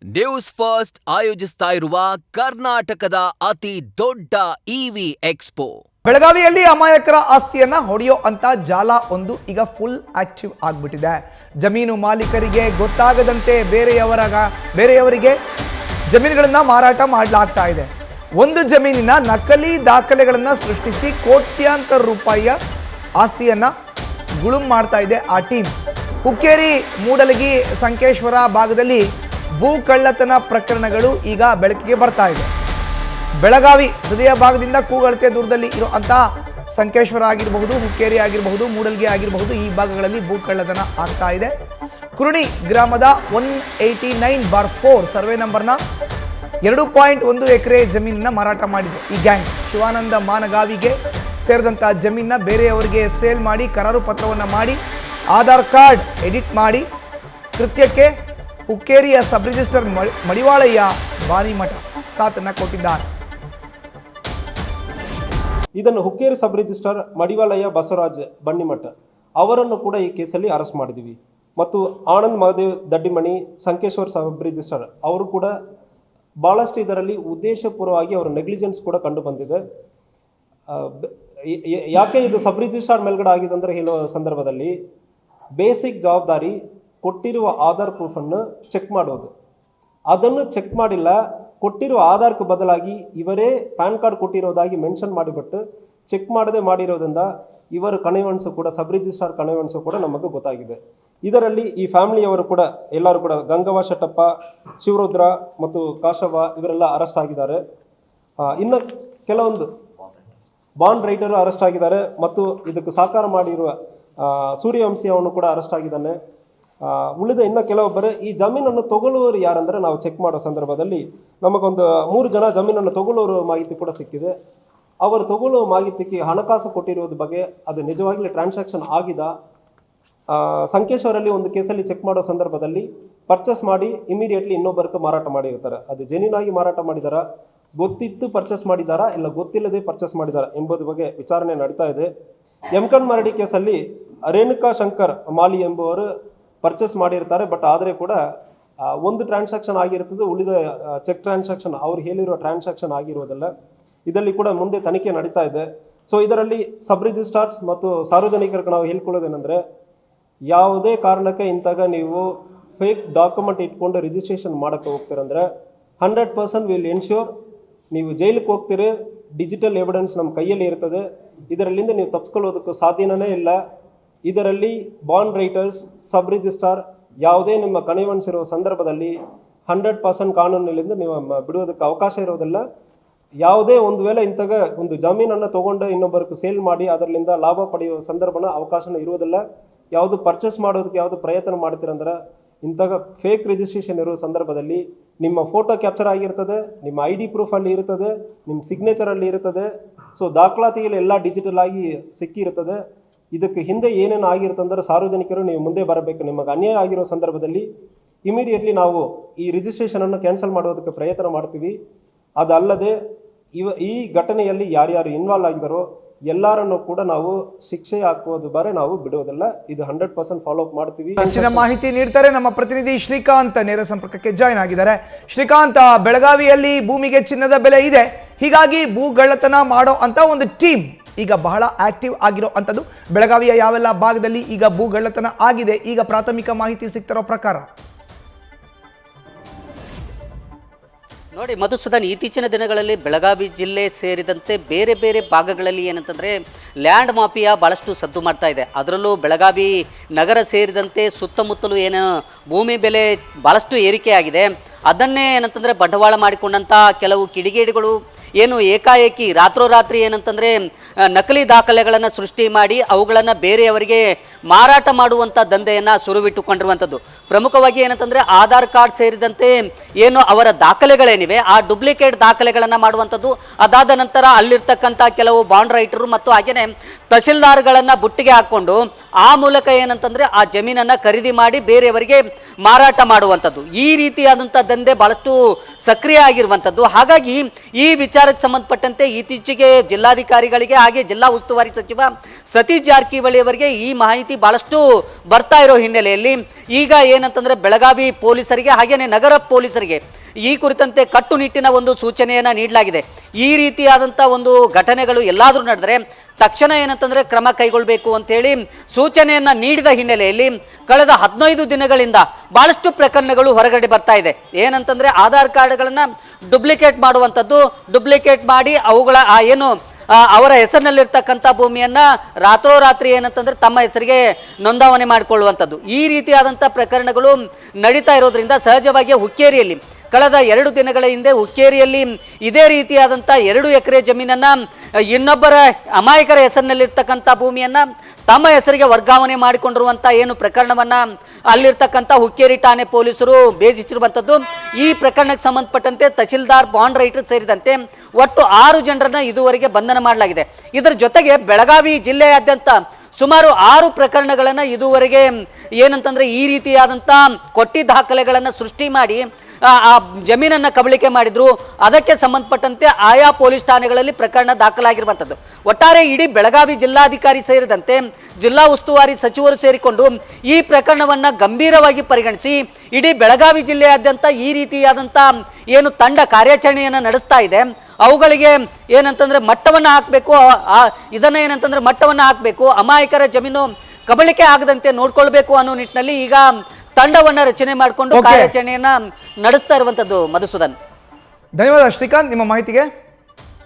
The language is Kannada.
ನ್ಯೂಸ್ ಫಸ್ಟ್ ಆಯೋಜಿಸ್ತಾ ಇರುವ ಕರ್ನಾಟಕದ ಅತಿ ದೊಡ್ಡ ಇವಿ ಎಕ್ಸ್ಪೋ. ಬೆಳಗಾವಿಯಲ್ಲಿ ಅಮಾಯಕರ ಆಸ್ತಿಯನ್ನ ಹೊಡೆಯೋ ಅಂತ ಜಾಲ ಒಂದು ಈಗ ಫುಲ್ ಆಕ್ಟಿವ್ ಆಗ್ಬಿಟ್ಟಿದೆ. ಜಮೀನು ಮಾಲೀಕರಿಗೆ ಗೊತ್ತಾಗದಂತೆ ಬೇರೆಯವರಿಗೆ ಜಮೀನುಗಳನ್ನ ಮಾರಾಟ ಮಾಡಲಾಗ್ತಾ ಇದೆ. ಒಂದು ಜಮೀನಿನ ನಕಲಿ ದಾಖಲೆಗಳನ್ನ ಸೃಷ್ಟಿಸಿ ಕೋಟ್ಯಾಂತರ ರೂಪಾಯಿಯ ಆಸ್ತಿಯನ್ನ ಗುಳುಂ ಮಾಡ್ತಾ ಇದೆ ಆ ಟೀಮ್. ಹುಕ್ಕೇರಿ, ಮೂಡಲಗಿ, ಸಂಕೇಶ್ವರ ಭಾಗದಲ್ಲಿ ಭೂ ಕಳ್ಳತನ ಪ್ರಕರಣಗಳು ಈಗ ಬೆಳಕಿಗೆ ಬರ್ತಾ ಇದೆ. ಬೆಳಗಾವಿ ಹೃದಯ ಭಾಗದಿಂದ ಕೂಗಳತೆ ದೂರದಲ್ಲಿ ಇರುವಂತಹ ಸಂಕೇಶ್ವರ ಆಗಿರಬಹುದು, ಹುಕ್ಕೇರಿ ಆಗಿರಬಹುದು, ಮೂಡಲ್ಗಿ ಆಗಿರಬಹುದು, ಈ ಭಾಗಗಳಲ್ಲಿ ಭೂ ಕಳ್ಳತನ ಆಗ್ತಾ ಇದೆ. ಕುರುಣಿ ಗ್ರಾಮದ 189/4 ಸರ್ವೆ ನಂಬರ್ನ 2.1 ಎಕರೆ ಜಮೀನನ್ನ ಮಾರಾಟ ಮಾಡಿದೆ ಈ ಗ್ಯಾಂಗ್. ಶಿವಾನಂದ ಮಾನಗಾವಿಗೆ ಸೇರಿದಂತಹ ಜಮೀನನ್ನ ಬೇರೆಯವರಿಗೆ ಸೇಲ್ ಮಾಡಿ ಕರಾರು ಪತ್ರವನ್ನು ಮಾಡಿ ಆಧಾರ್ ಕಾರ್ಡ್ ಎಡಿಟ್ ಮಾಡಿ ಕೃತ್ಯಕ್ಕೆ ಹುಕ್ಕೇರಿಯ ಸಬ್ ರಿಜಿಸ್ಟರ್ ಮಡಿವಾಳಯ್ಯ ಬಾನಿಮಠ ಸಾಥನ್ನ ಕೊಟ್ಟಿದ್ದಾರೆ. ಇದನ್ನು ಹುಕ್ಕೇರಿ ಸಬ್ ರಿಜಿಸ್ಟರ್ ಮಡಿವಾಳಯ್ಯ ಬಸವರಾಜ್ ಬನ್ನಿಮಠ ಅವರನ್ನು ಕೂಡ ಈ ಕೇಸಲ್ಲಿ ಅರೆಸ್ಟ್ ಮಾಡಿದ್ದೀವಿ. ಮತ್ತು ಆನಂದ್ ಮಹದೇವ್ ದಡ್ಡಿಮಣಿ ಸಂಕೇಶ್ವರ್ ಸಬ್ ರಿಜಿಸ್ಟರ್ ಅವರು ಕೂಡ ಭಾಳಷ್ಟು ಇದರಲ್ಲಿ ಉದ್ದೇಶಪೂರ್ವವಾಗಿ ಅವರ ನೆಗ್ಲಿಜೆನ್ಸ್ ಕೂಡ ಕಂಡು ಬಂದಿದೆ. ಯಾಕೆ ಇದು ಸಬ್ ರಿಜಿಸ್ಟ್ರಾರ್ ಮೇಲ್ಗಡೆ ಆಗಿದೆ ಅಂದರೆ ಹೇಳುವ ಸಂದರ್ಭದಲ್ಲಿ ಬೇಸಿಕ್ ಜವಾಬ್ದಾರಿ ಕೊಟ್ಟಿರುವ ಆಧಾರ್ ಪ್ರೂಫನ್ನು ಚೆಕ್ ಮಾಡೋದು, ಅದನ್ನು ಚೆಕ್ ಮಾಡಿಲ್ಲ, ಕೊಟ್ಟಿರುವ ಆಧಾರ್ಗೆ ಬದಲಾಗಿ ಇವರೇ ಪ್ಯಾನ್ ಕಾರ್ಡ್ ಕೊಟ್ಟಿರೋದಾಗಿ ಮೆನ್ಷನ್ ಮಾಡಿಬಿಟ್ಟು ಚೆಕ್ ಮಾಡದೆ ಮಾಡಿರೋದ್ರಿಂದ ಇವರ ಕಣಿವಣಿಸು ಕೂಡ ಸಬ್ ರಿಜಿಸ್ಟ್ರಾರ್ ಕಣಿವಣಿಸು ಕೂಡ ನಮಗೆ ಗೊತ್ತಾಗಿದೆ. ಇದರಲ್ಲಿ ಈ ಫ್ಯಾಮಿಲಿಯವರು ಕೂಡ ಎಲ್ಲರೂ ಕೂಡ ಗಂಗವ್ವ ಶೆಟ್ಟಪ್ಪ, ಶಿವರುದ್ರ ಮತ್ತು ಕಾಶವ್ವ ಇವರೆಲ್ಲ ಅರೆಸ್ಟ್ ಆಗಿದ್ದಾರೆ. ಇನ್ನು ಕೆಲವೊಂದು ಬಾಂಡ್ ರೈಟರು ಅರೆಸ್ಟ್ ಆಗಿದ್ದಾರೆ ಮತ್ತು ಇದಕ್ಕೆ ಸಹಕಾರ ಮಾಡಿರುವ ಸೂರ್ಯವಂಶಿ ಅವನು ಕೂಡ ಅರೆಸ್ಟ್ ಆಗಿದ್ದಾನೆ. ಉಳಿದ ಇನ್ನು ಕೆಲವೊಬ್ಬರು ಈ ಜಮೀನನ್ನು ತಗೊಳ್ಳುವವರು ಯಾರಂದರೆ ನಾವು ಚೆಕ್ ಮಾಡೋ ಸಂದರ್ಭದಲ್ಲಿ ನಮಗೊಂದು 3 ಜನ ಜಮೀನನ್ನು ತಗೊಳ್ಳುವವರು ಮಾಹಿತಿ ಕೂಡ ಸಿಕ್ಕಿದೆ. ಅವರು ತಗೊಳ್ಳುವ ಮಾಹಿತಿಗೆ ಹಣಕಾಸು ಕೊಟ್ಟಿರೋದ್ರ ಬಗ್ಗೆ ಅದು ನಿಜವಾಗ್ಲೂ ಟ್ರಾನ್ಸಾಕ್ಷನ್ ಆಗಿದೆ. ಸಂಕೇಶ್ವರಲ್ಲಿ ಒಂದು ಕೇಸಲ್ಲಿ ಚೆಕ್ ಮಾಡೋ ಸಂದರ್ಭದಲ್ಲಿ ಪರ್ಚೇಸ್ ಮಾಡಿ ಇಮಿಡಿಯೇಟ್ಲಿ ಇನ್ನೊಬ್ಬರಿಗೆ ಮಾರಾಟ ಮಾಡಿರ್ತಾರೆ. ಅದು ಜೆನ್ಯೂನಾಗಿ ಮಾರಾಟ ಮಾಡಿದಾರಾ, ಗೊತ್ತಿತ್ತು ಪರ್ಚೇಸ್ ಮಾಡಿದಾರಾ, ಇಲ್ಲ ಗೊತ್ತಿಲ್ಲದೆ ಪರ್ಚೇಸ್ ಮಾಡಿದಾರಾ ಎಂಬುದ್ರ ಬಗ್ಗೆ ವಿಚಾರಣೆ ನಡೀತಾ ಇದೆ. ಎಮ್ಕನ್ ಮರಡಿ ಕೇಸಲ್ಲಿ ರೇಣುಕಾ ಶಂಕರ್ ಮಾಲಿ ಎಂಬುವರು ಪರ್ಚೇಸ್ ಮಾಡಿರ್ತಾರೆ. ಬಟ್ ಆದರೆ ಕೂಡ ಒಂದು ಟ್ರಾನ್ಸಾಕ್ಷನ್ ಆಗಿರ್ತದೆ, ಉಳಿದ ಚೆಕ್ ಟ್ರಾನ್ಸಾಕ್ಷನ್ ಅವ್ರು ಹೇಳಿರುವ ಟ್ರಾನ್ಸಾಕ್ಷನ್ ಆಗಿರೋದಲ್ಲ. ಇದರಲ್ಲಿ ಕೂಡ ಮುಂದೆ ತನಿಖೆ ನಡೀತಾ ಇದೆ. ಸೊ ಇದರಲ್ಲಿ ಸಬ್ ರಿಜಿಸ್ಟ್ರಾರ್ಸ್ ಮತ್ತು ಸಾರ್ವಜನಿಕರಿಗೆ ನಾವು ಹೇಳ್ಕೊಳ್ಳೋದೇನೆಂದರೆ, ಯಾವುದೇ ಕಾರಣಕ್ಕೆ ಇಂತಾಗ ನೀವು ಫೇಕ್ ಡಾಕ್ಯುಮೆಂಟ್ ಇಟ್ಕೊಂಡು ರಿಜಿಸ್ಟ್ರೇಷನ್ ಮಾಡೋಕ್ಕೆ ಹೋಗ್ತೀರಂದ್ರೆ 100% ವಿಲ್ ಎನ್ಶ್ಯೂರ್ ನೀವು ಜೈಲಿಗೆ ಹೋಗ್ತೀರಿ. ಡಿಜಿಟಲ್ ಎವಿಡೆನ್ಸ್ ನಮ್ಮ ಕೈಯಲ್ಲಿ ಇರ್ತದೆ. ಇದರಲ್ಲಿಂದ ನೀವು ತಪ್ಪಿಸ್ಕೊಳ್ಳೋದಕ್ಕೂ ಸಾಧ್ಯನೇ ಇಲ್ಲ. ಇದರಲ್ಲಿ ಬಾಂಡ್ ರೈಟರ್ಸ್, ಸಬ್ ರಿಜಿಸ್ಟ್ರಾರ್ ಯಾವುದೇ ನಿಮ್ಮ ಕಣಿವಣಿಸಿರುವ ಸಂದರ್ಭದಲ್ಲಿ 100% ಕಾನೂನಿನಿಂದ ನೀವು ಬಿಡುವುದಕ್ಕೆ ಅವಕಾಶ ಇರೋದಿಲ್ಲ. ಯಾವುದೇ ಒಂದು ವೇಳೆ ಇಂತಾಗ ಒಂದು ಜಮೀನನ್ನು ತೊಗೊಂಡು ಇನ್ನೊಬ್ಬರಿಗೆ ಸೇಲ್ ಮಾಡಿ ಅದರಿಂದ ಲಾಭ ಪಡೆಯುವ ಸಂದರ್ಭನ ಅವಕಾಶನ ಇರುವುದಿಲ್ಲ. ಯಾವುದು ಪರ್ಚೇಸ್ ಮಾಡೋದಕ್ಕೆ ಯಾವುದು ಪ್ರಯತ್ನ ಮಾಡ್ತೀರಂದ್ರೆ ಇಂತಾಗ ಫೇಕ್ ರಿಜಿಸ್ಟ್ರೇಷನ್ ಇರುವ ಸಂದರ್ಭದಲ್ಲಿ ನಿಮ್ಮ ಫೋಟೋ ಕ್ಯಾಪ್ಚರ್ ಆಗಿರ್ತದೆ, ನಿಮ್ಮ ID ಪ್ರೂಫಲ್ಲಿ ಇರ್ತದೆ, ನಿಮ್ಮ ಸಿಗ್ನೇಚರಲ್ಲಿ ಇರ್ತದೆ. ಸೊ ದಾಖಲಾತಿಯಲ್ಲಿ ಎಲ್ಲ ಡಿಜಿಟಲ್ ಆಗಿ ಸಿಕ್ಕಿರ್ತದೆ. ಇದಕ್ಕೆ ಹಿಂದೆ ಏನೇನು ಆಗಿರ್ತಂದ್ರೆ ಸಾರ್ವಜನಿಕರು ನೀವು ಮುಂದೆ ಬರಬೇಕು. ನಿಮಗೆ ಅನ್ಯಾಯ ಆಗಿರೋ ಸಂದರ್ಭದಲ್ಲಿ ಇಮಿಡಿಯೇಟ್ಲಿ ನಾವು ಈ ರಿಜಿಸ್ಟ್ರೇಷನನ್ನು ಕ್ಯಾನ್ಸಲ್ ಮಾಡೋದಕ್ಕೆ ಪ್ರಯತ್ನ ಮಾಡ್ತೀವಿ. ಅದಲ್ಲದೆ ಈ ಘಟನೆಯಲ್ಲಿ ಯಾರ್ಯಾರು ಇನ್ವಾಲ್ವ್ ಆಗಿದ್ದಾರೋ ಎಲ್ಲರನ್ನು ಕೂಡ ನಾವು ಶಿಕ್ಷೆ ಹಾಕುವುದು ಬಾರೆ ನಾವು ಬಿಡುವುದಿಲ್ಲ. ಇದು 100% ಫಾಲೋ ಅಪ್ ಮಾಡ್ತೀವಿ. ಹೆಚ್ಚಿನ ಮಾಹಿತಿ ನೀಡ್ತಾರೆ ನಮ್ಮ ಪ್ರತಿನಿಧಿ ಶ್ರೀಕಾಂತ್, ನೇರ ಸಂಪರ್ಕಕ್ಕೆ ಜಾಯ್ನ್ ಆಗಿದ್ದಾರೆ. ಶ್ರೀಕಾಂತ್, ಬೆಳಗಾವಿಯಲ್ಲಿ ಭೂಮಿಗೆ ಚಿನ್ನದ ಬೆಲೆ ಇದೆ, ಹೀಗಾಗಿ ಭೂಗಳ್ಳತನ ಮಾಡೋ ಅಂತ ಒಂದು ಟೀಮ್ ಈಗ ಬಹಳ ಆಕ್ಟಿವ್ ಆಗಿರೋ ಅಂಥದ್ದು. ಬೆಳಗಾವಿಯ ಯಾವೆಲ್ಲ ಭಾಗದಲ್ಲಿ ಈಗ ಭೂಗಳ್ಳತನ ಆಗಿದೆ, ಈಗ ಪ್ರಾಥಮಿಕ ಮಾಹಿತಿ ಸಿಗ್ತಿರೋ ಪ್ರಕಾರ? ನೋಡಿ ಮಧುಸೂದನ್, ಇತ್ತೀಚಿನ ದಿನಗಳಲ್ಲಿ ಬೆಳಗಾವಿ ಜಿಲ್ಲೆ ಸೇರಿದಂತೆ ಬೇರೆ ಬೇರೆ ಭಾಗಗಳಲ್ಲಿ ಏನಂತಂದರೆ ಲ್ಯಾಂಡ್ ಮಾಫಿಯಾ ಭಾಳಷ್ಟು ಸದ್ದು ಮಾಡ್ತಾ ಇದೆ. ಅದರಲ್ಲೂ ಬೆಳಗಾವಿ ನಗರ ಸೇರಿದಂತೆ ಸುತ್ತಮುತ್ತಲೂ ಏನು ಭೂಮಿ ಬೆಲೆ ಭಾಳಷ್ಟು ಏರಿಕೆ ಆಗಿದೆ. ಅದನ್ನೇ ಏನಂತಂದರೆ ಬಂಡವಾಳ ಮಾಡಿಕೊಂಡಂಥ ಕೆಲವು ಕಿಡಿಗೇಡಿಗಳು ಏನು ಏಕಾಏಕಿ ರಾತ್ರೋರಾತ್ರಿ ಏನಂತಂದರೆ ನಕಲಿ ದಾಖಲೆಗಳನ್ನು ಸೃಷ್ಟಿ ಮಾಡಿ ಅವುಗಳನ್ನು ಬೇರೆಯವರಿಗೆ ಮಾರಾಟ ಮಾಡುವಂಥ ದಂಧೆಯನ್ನು ಶುರುವಿಟ್ಟುಕೊಂಡಿರುವಂಥದ್ದು. ಪ್ರಮುಖವಾಗಿ ಏನಂತಂದರೆ ಆಧಾರ್ ಕಾರ್ಡ್ ಸೇರಿದಂತೆ ಏನು ಅವರ ದಾಖಲೆಗಳೇನಿವೆ ಆ ಡುಪ್ಲಿಕೇಟ್ ದಾಖಲೆಗಳನ್ನು ಮಾಡುವಂಥದ್ದು. ಅದಾದ ನಂತರ ಅಲ್ಲಿರ್ತಕ್ಕಂಥ ಕೆಲವು ಬಾಂಡ್ ರೈಟರು ಮತ್ತು ಹಾಗೆಯೇ ತಹಸೀಲ್ದಾರ್ಗಳನ್ನು ಬುಟ್ಟಿಗೆ ಹಾಕ್ಕೊಂಡು ಆ ಮೂಲಕ ಏನಂತಂದರೆ ಆ ಜಮೀನನ್ನು ಖರೀದಿ ಮಾಡಿ ಬೇರೆಯವರಿಗೆ ಮಾರಾಟ ಮಾಡುವಂಥದ್ದು. ಈ ರೀತಿಯಾದಂಥ ದಂಧೆ ಭಾಳಷ್ಟು ಸಕ್ರಿಯ ಆಗಿರುವಂಥದ್ದು. ಹಾಗಾಗಿ ಈ ವಿಚಾರ ವಿಚಾರಕ್ಕೆ ಸಂಬಂಧಪಟ್ಟಂತೆ ಇತ್ತೀಚೆಗೆ ಜಿಲ್ಲಾಧಿಕಾರಿಗಳಿಗೆ ಹಾಗೆ ಜಿಲ್ಲಾ ಉಸ್ತುವಾರಿ ಸಚಿವ ಸತೀಶ್ ಜಾರಕಿಹೊಳಿ ಅವರಿಗೆ ಈ ಮಾಹಿತಿ ಬಹಳಷ್ಟು ಬರ್ತಾ ಇರೋ ಹಿನ್ನೆಲೆಯಲ್ಲಿ ಈಗ ಏನಂತಂದ್ರೆ ಬೆಳಗಾವಿ ಪೊಲೀಸರಿಗೆ ಹಾಗೇನೆ ನಗರ ಪೊಲೀಸರಿಗೆ ಈ ಕುರಿತಂತೆ ಕಟ್ಟುನಿಟ್ಟಿನ ಒಂದು ಸೂಚನೆಯನ್ನು ನೀಡಲಾಗಿದೆ. ಈ ರೀತಿಯಾದಂಥ ಒಂದು ಘಟನೆಗಳು ಎಲ್ಲಾದರೂ ನಡೆದರೆ ತಕ್ಷಣ ಏನಂತಂದರೆ ಕ್ರಮ ಕೈಗೊಳ್ಳಬೇಕು ಅಂತೇಳಿ ಸೂಚನೆಯನ್ನು ನೀಡಿದ ಹಿನ್ನೆಲೆಯಲ್ಲಿ ಕಳೆದ 15 ದಿನಗಳಿಂದ ಭಾಳಷ್ಟು ಪ್ರಕರಣಗಳು ಹೊರಗಡೆ ಬರ್ತಾ ಇದೆ. ಏನಂತಂದರೆ ಆಧಾರ್ ಕಾರ್ಡ್ಗಳನ್ನು ಡುಪ್ಲಿಕೇಟ್ ಮಾಡುವಂಥದ್ದು, ಡುಪ್ಲಿಕೇಟ್ ಮಾಡಿ ಅವುಗಳ ಅವರ ಹೆಸರಿನಲ್ಲಿರ್ತಕ್ಕಂಥ ಭೂಮಿಯನ್ನು ರಾತ್ರೋರಾತ್ರಿ ಏನಂತಂದರೆ ತಮ್ಮ ಹೆಸರಿಗೆ ನೋಂದಾವಣೆ ಮಾಡಿಕೊಳ್ಳುವಂಥದ್ದು, ಈ ರೀತಿಯಾದಂಥ ಪ್ರಕರಣಗಳು ನಡೀತಾ ಇರೋದ್ರಿಂದ ಸಹಜವಾಗಿ ಹುಕ್ಕೇರಿಯಲ್ಲಿ ಕಳೆದ 2 ದಿನಗಳ ಹಿಂದೆ ಹುಕ್ಕೇರಿಯಲ್ಲಿ ಇದೇ ರೀತಿಯಾದಂಥ 2 ಎಕರೆ ಜಮೀನನ್ನು ಇನ್ನೊಬ್ಬರ ಅಮಾಯಕರ ಹೆಸರಿನಲ್ಲಿರ್ತಕ್ಕಂಥ ಭೂಮಿಯನ್ನು ತಮ್ಮ ಹೆಸರಿಗೆ ವರ್ಗಾವಣೆ ಮಾಡಿಕೊಂಡಿರುವಂಥ ಏನು ಪ್ರಕರಣವನ್ನು ಅಲ್ಲಿರ್ತಕ್ಕಂಥ ಹುಕ್ಕೇರಿ ಠಾಣೆ ಪೊಲೀಸರು ಬೇಜಿಸಿರುವಂಥದ್ದು. ಈ ಪ್ರಕರಣಕ್ಕೆ ಸಂಬಂಧಪಟ್ಟಂತೆ ತಹಶೀಲ್ದಾರ್, ಬಾಂಡ್ ರೈಟರ್ ಸೇರಿದಂತೆ ಒಟ್ಟು 6 ಜನರನ್ನು ಇದುವರೆಗೆ ಬಂಧನ ಮಾಡಲಾಗಿದೆ. ಇದರ ಜೊತೆಗೆ ಬೆಳಗಾವಿ ಜಿಲ್ಲೆಯಾದ್ಯಂತ ಸುಮಾರು 6 ಪ್ರಕರಣಗಳನ್ನು ಇದುವರೆಗೆ ಏನಂತಂದರೆ ಈ ರೀತಿಯಾದಂಥ ಕೊಟ್ಟಿ ದಾಖಲೆಗಳನ್ನು ಸೃಷ್ಟಿ ಮಾಡಿ ಆ ಜಮೀನನ್ನು ಕಬಳಿಕೆ ಮಾಡಿದ್ರು. ಅದಕ್ಕೆ ಸಂಬಂಧಪಟ್ಟಂತೆ ಆಯಾ ಪೊಲೀಸ್ ಠಾಣೆಗಳಲ್ಲಿ ಪ್ರಕರಣ ದಾಖಲಾಗಿರುವಂಥದ್ದು. ಒಟ್ಟಾರೆ ಇಡೀ ಬೆಳಗಾವಿ ಜಿಲ್ಲಾಧಿಕಾರಿ ಸೇರಿದಂತೆ ಜಿಲ್ಲಾ ಉಸ್ತುವಾರಿ ಸಚಿವರು ಸೇರಿಕೊಂಡು ಈ ಪ್ರಕರಣವನ್ನು ಗಂಭೀರವಾಗಿ ಪರಿಗಣಿಸಿ ಇಡೀ ಬೆಳಗಾವಿ ಜಿಲ್ಲೆಯಾದ್ಯಂತ ಈ ರೀತಿಯಾದಂಥ ಏನು ತಂಡ ಕಾರ್ಯಾಚರಣೆಯನ್ನು ನಡೆಸ್ತಾ ಇದೆ ಅವುಗಳಿಗೆ ಏನಂತಂದರೆ ಮಟ್ಟವನ್ನು ಹಾಕಬೇಕು, ಇದನ್ನು ಏನಂತಂದರೆ ಮಟ್ಟವನ್ನು ಹಾಕಬೇಕು, ಅಮಾಯಕರ ಜಮೀನು ಕಬಳಿಕೆ ಆಗದಂತೆ ನೋಡ್ಕೊಳ್ಬೇಕು ಅನ್ನೋ ನಿಟ್ಟಿನಲ್ಲಿ ಈಗ ತಂಡವನ್ನು ರಚನೆ ಮಾಡಿಕೊಂಡು ಕಾರ್ಯಾಚರಣೆಯನ್ನ ನಡೆಸ್ತಾ ಇರುವಂತದ್ದು. ಮಧುಸೂದನ್, ಧನ್ಯವಾದ ಶ್ರೀಕಾಂತ್ ನಿಮ್ಮ ಮಾಹಿತಿಗೆ.